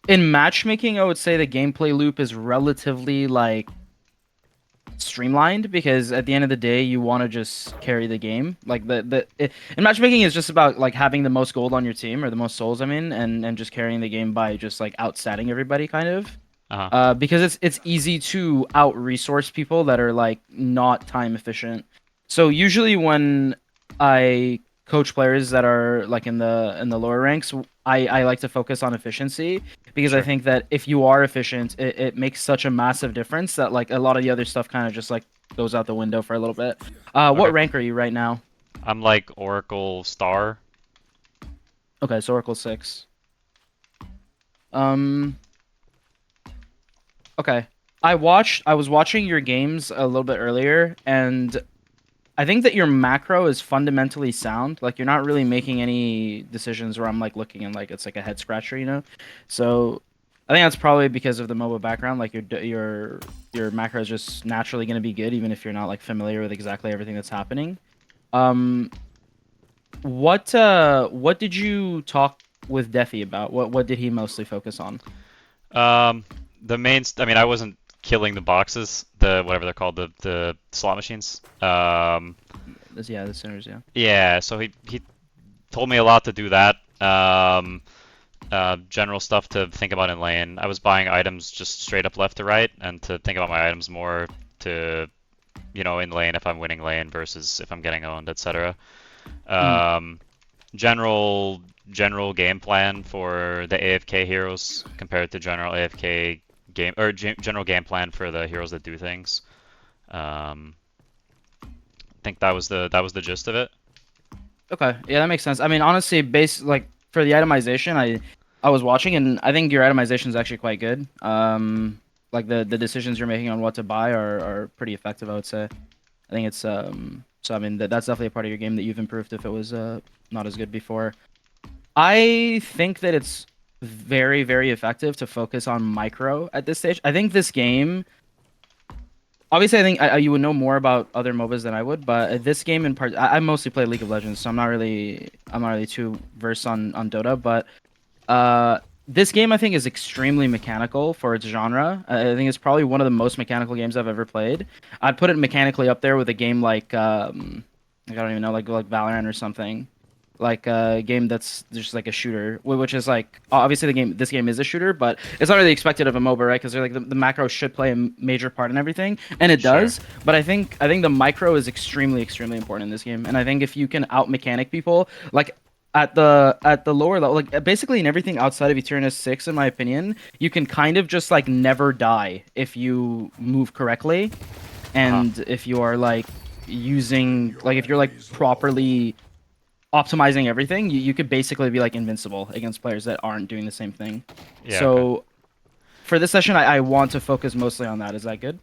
In matchmaking, I would say the gameplay loop is relatively like streamlined because at the end of the day, you want to just carry the game. Like in matchmaking is just about like having the most gold on your team or the most souls, I mean, and just carrying the game by just like outstatting everybody, kind of. Uh-huh. Because it's easy to out resource people that are like not time efficient. So usually when I coach players that are like in the lower ranks, I like to focus on efficiency because I Sure. think that if you are efficient, it makes such a massive difference that like a lot of the other stuff kind of just like goes out the window for a little bit. Okay. What rank are you right now? I'm like Oracle Star. Okay, so Oracle 6. Um, okay. I was watching your games a little bit earlier, and I think that your macro is fundamentally sound. Like you're not really making any decisions where I'm like looking and like it's like a head scratcher, you know? So I think that's probably because of the MOBA background. Like your macro is just naturally going to be good, even if you're not like familiar with exactly everything that's happening. Um, what did you talk with Defi about? What did he mostly focus on? Um, the main, I mean, I wasn't killing the boxes, the whatever they're called, the slot machines. Yeah, the sinners, yeah. Yeah, so he told me a lot to do that. General stuff to think about in lane. I was buying items just straight up left to right, and to think about my items more to, in lane if I'm winning lane versus if I'm getting owned, etc. Mhm. Um, general general game plan for the AFK heroes compared to general AFK game or general game plan for the heroes that do things. I think that was the gist of it. Okay, yeah, that makes sense. I mean, honestly, based like for the itemization, I was watching, and I think your itemization is actually quite good. Like the decisions you're making on what to buy are pretty effective, I would say. I think it's so I mean that's definitely a part of your game that you've improved if it was not as good before. I think that it's very effective to focus on micro at this stage. I think this game obviously, I think you would know more about other MOBAs than I would, but this game in part, I mostly play League of Legends, so I'm not really too versed on Dota. But uh, this game I think is extremely mechanical for its genre. I think it's probably one of the most mechanical games I've ever played. I'd put it mechanically up there with a game like I don't even know, like Valorant or something, like a game that's just like a shooter, which is like obviously this game is a shooter, but it's not really expected of a MOBA, right? Because they're like the macro should play a major part in everything, and it Sure. does. But I think the micro is extremely important in this game, and I think if you can out mechanic people, like at the lower level, like basically in everything outside of Eternus 6, in my opinion, you can kind of just like never die if you move correctly, Uh-huh. and if you are like using like if you're like properly optimizing everything, you could basically be like invincible against players that aren't doing the same thing. Yeah, okay. So for this session, I want to focus mostly on that. Is that good?